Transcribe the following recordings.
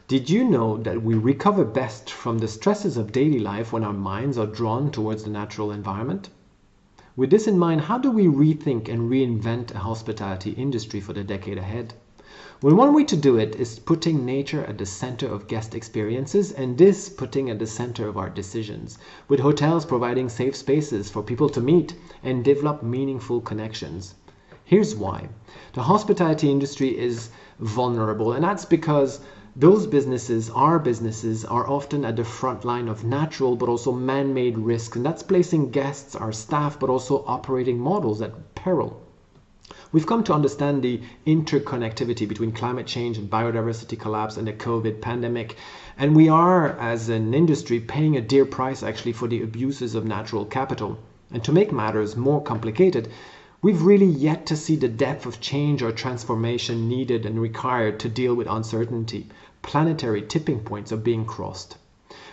Did you know that we recover best from the stresses of daily life when our minds are drawn towards the natural environment? With this in mind, how do we rethink and reinvent a hospitality industry for the decade ahead? Well, one way to do it is putting nature at the center of guest experiences, and this putting at the center of our decisions, with hotels providing safe spaces for people to meet and develop meaningful connections. Here's why. The hospitality industry is vulnerable, and that's because those businesses are often at the front line of natural but also man-made risks, and that's placing guests, our staff, but also operating models at peril. We've come to understand the interconnectivity between climate change and biodiversity collapse and the COVID pandemic, and we are, as an industry, paying a dear price actually for the abuses of natural capital. And to make matters more complicated, we've really yet to see the depth of change or transformation needed and required to deal with uncertainty. Planetary tipping points are being crossed.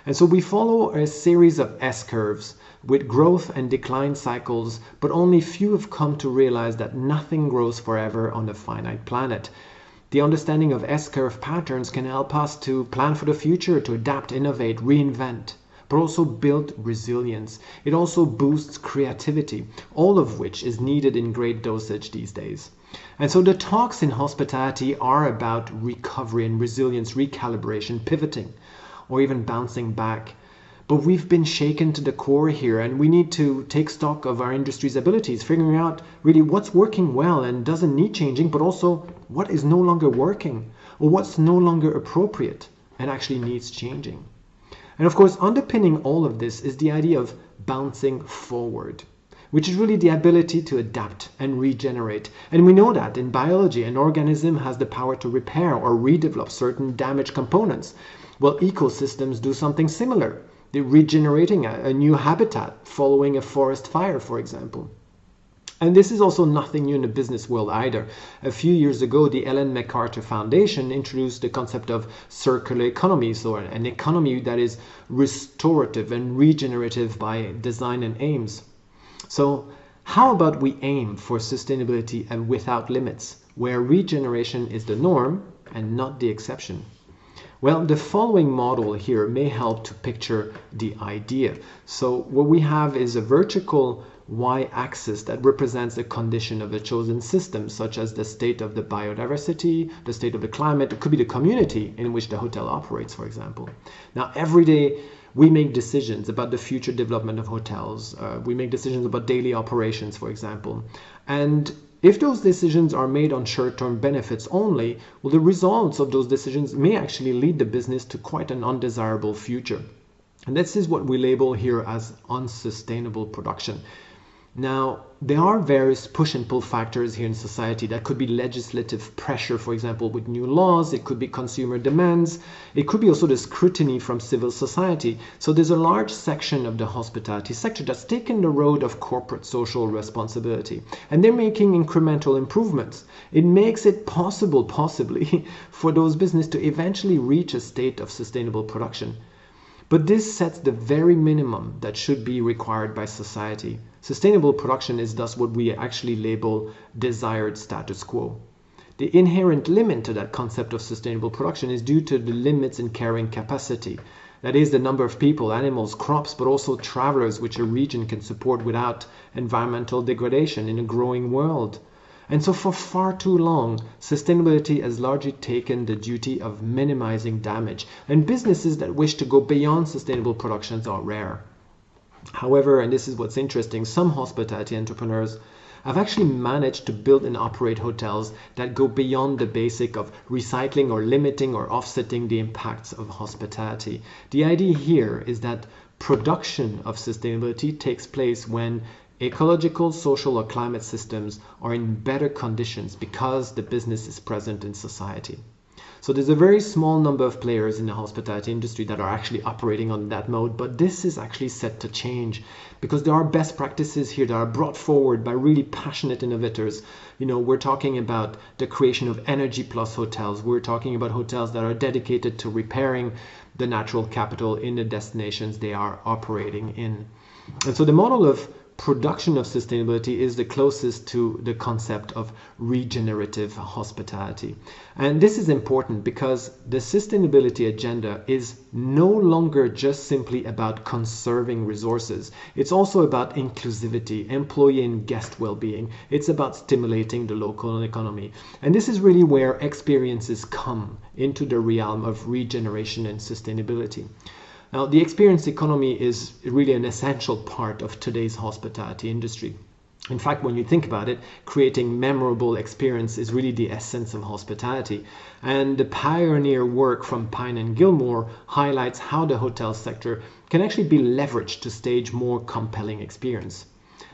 And so we follow a series of S-curves with growth and decline cycles, but only few have come to realize that nothing grows forever on a finite planet. The understanding of S-curve patterns can help us to plan for the future, to adapt, innovate, reinvent, but also build resilience. It also boosts creativity, all of which is needed in great dosage these days. And so the talks in hospitality are about recovery and resilience, recalibration, pivoting, or even bouncing back. But we've been shaken to the core here, and we need to take stock of our industry's abilities, figuring out really what's working well and doesn't need changing, but also what is no longer working, or what's no longer appropriate and actually needs changing. And of course, underpinning all of this is the idea of bouncing forward, which is really the ability to adapt and regenerate. And we know that in biology, an organism has the power to repair or redevelop certain damaged components. Well, ecosystems do something similar. They're regenerating a new habitat following a forest fire, for example. And this is also nothing new in the business world either. A few years ago, the Ellen MacArthur Foundation introduced the concept of circular economy, so an economy that is restorative and regenerative by design and aims. So how about we aim for sustainability and without limits, where regeneration is the norm and not the exception? Well, the following model here may help to picture the idea. So what we have is a vertical y-axis that represents the condition of a chosen system, such as the state of the biodiversity, the state of the climate. It could be the community in which the hotel operates, for example. Now, every day we make decisions about the future development of hotels. We make decisions about daily operations, for example. And if those decisions are made on short-term benefits only, well, the results of those decisions may actually lead the business to quite an undesirable future. And this is what we label here as unsustainable production. Now, there are various push and pull factors here in society. That could be legislative pressure, for example, with new laws. It could be consumer demands. It could be also the scrutiny from civil society. So there's a large section of the hospitality sector that's taken the road of corporate social responsibility. And they're making incremental improvements. It makes it possible, possibly, for those businesses to eventually reach a state of sustainable production. But this sets the very minimum that should be required by society. Sustainable production is thus what we actually label desired status quo. The inherent limit to that concept of sustainable production is due to the limits in carrying capacity. That is the number of people, animals, crops, but also travelers which a region can support without environmental degradation in a growing world. And so for far too long, sustainability has largely taken the duty of minimizing damage, and businesses that wish to go beyond sustainable productions are rare. However, and this is what's interesting, some hospitality entrepreneurs have actually managed to build and operate hotels that go beyond the basic of recycling or limiting or offsetting the impacts of hospitality. The idea here is that production of sustainability takes place when ecological, social, or climate systems are in better conditions because the business is present in society. So there's a very small number of players in the hospitality industry that are actually operating on that mode, but this is actually set to change because there are best practices here that are brought forward by really passionate innovators. You know, we're talking about the creation of energy plus hotels. We're talking about hotels that are dedicated to repairing the natural capital in the destinations they are operating in. And so the model of production of sustainability is the closest to the concept of regenerative hospitality. And this is important because the sustainability agenda is no longer just simply about conserving resources. It's also about inclusivity, employee and guest well-being. It's about stimulating the local economy. And this is really where experiences come into the realm of regeneration and sustainability. Now, the experience economy is really an essential part of today's hospitality industry. In fact, when you think about it, creating memorable experience is really the essence of hospitality. And the pioneer work from Pine and Gilmore highlights how the hotel sector can actually be leveraged to stage more compelling experience.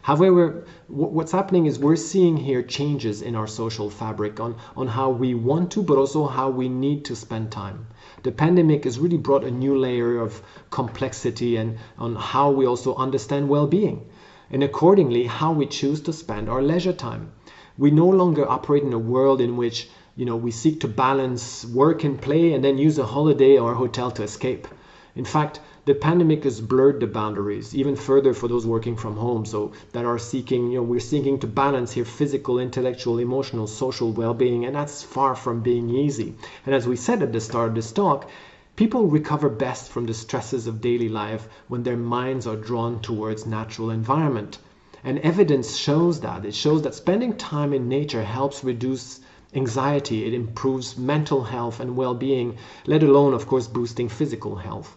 However, what's happening is we're seeing here changes in our social fabric on how we want to, but also how we need to spend time. The pandemic has really brought a new layer of complexity and on how we also understand well-being, and accordingly how we choose to spend our leisure time. We no longer operate in a world in which we seek to balance work and play and then use a holiday or a hotel to escape. In fact, the pandemic has blurred the boundaries even further for those working from home, so that are we're seeking to balance here physical, intellectual, emotional, social well-being, and that's far from being easy. And as we said at the start of this talk, people recover best from the stresses of daily life when their minds are drawn towards natural environment. And evidence shows that. It shows that spending time in nature helps reduce anxiety, it improves mental health and well-being, let alone, of course, boosting physical health.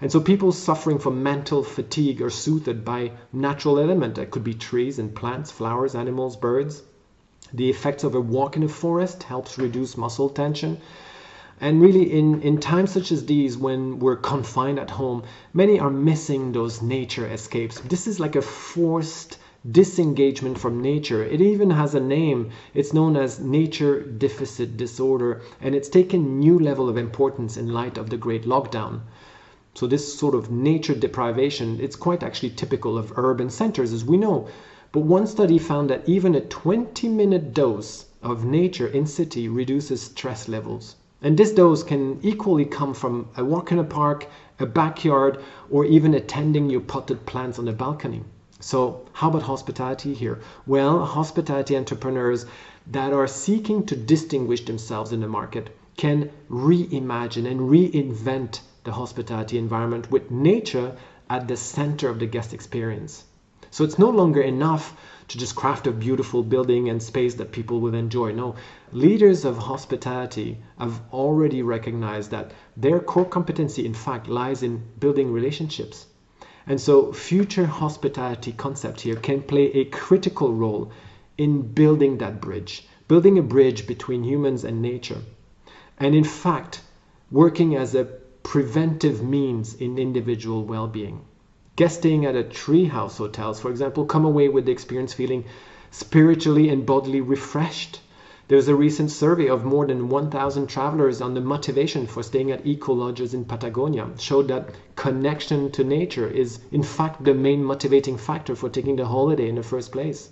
And so people suffering from mental fatigue are soothed by natural element. That could be trees and plants, flowers, animals, birds. The effects of a walk in a forest helps reduce muscle tension. And really in times such as these, when we're confined at home, many are missing those nature escapes. This is like a forced disengagement from nature. It even has a name. It's known as nature deficit disorder, and it's taken new level of importance in light of the great lockdown. So this sort of nature deprivation, it's quite actually typical of urban centers, as we know. But one study found that even a 20-minute dose of nature in city reduces stress levels. And this dose can equally come from a walk in a park, a backyard, or even attending your potted plants on a balcony. So how about hospitality here? Well, hospitality entrepreneurs that are seeking to distinguish themselves in the market can reimagine and reinvent the hospitality environment with nature at the center of the guest experience. So it's no longer enough to just craft a beautiful building and space that people will enjoy. No, leaders of hospitality have already recognized that their core competency, in fact, lies in building relationships. And so future hospitality concept here can play a critical role in building that bridge, building a bridge between humans and nature. And in fact, working as a preventive means in individual well-being. Guests staying at a treehouse hotels, for example, come away with the experience feeling spiritually and bodily refreshed. There's a recent survey of more than 1,000 travelers on the motivation for staying at eco-lodges in Patagonia. Showed that connection to nature is in fact the main motivating factor for taking the holiday in the first place.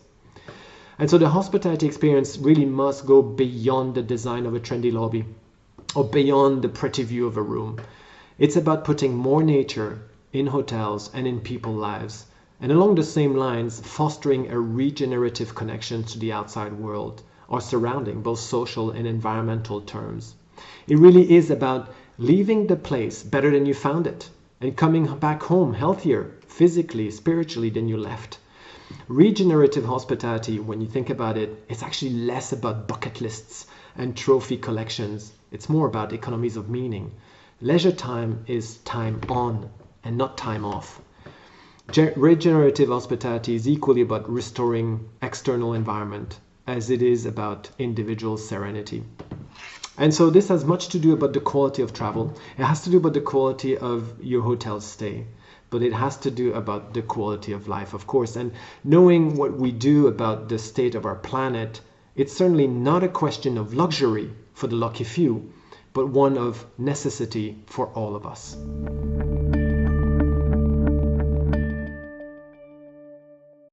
And so the hospitality experience really must go beyond the design of a trendy lobby or beyond the pretty view of a room. It's about putting more nature in hotels and in people's lives. And along the same lines, fostering a regenerative connection to the outside world, or surrounding both social and environmental terms. It really is about leaving the place better than you found it and coming back home healthier, physically, spiritually than you left. Regenerative hospitality, when you think about it, it's actually less about bucket lists and trophy collections. It's more about economies of meaning. Leisure time is time on and not time off. Regenerative hospitality is equally about restoring external environment as it is about individual serenity. And so this has much to do about the quality of travel. It has to do about the quality of your hotel stay, but it has to do about the quality of life, of course. And knowing what we do about the state of our planet, it's certainly not a question of luxury for the lucky few, but one of necessity for all of us.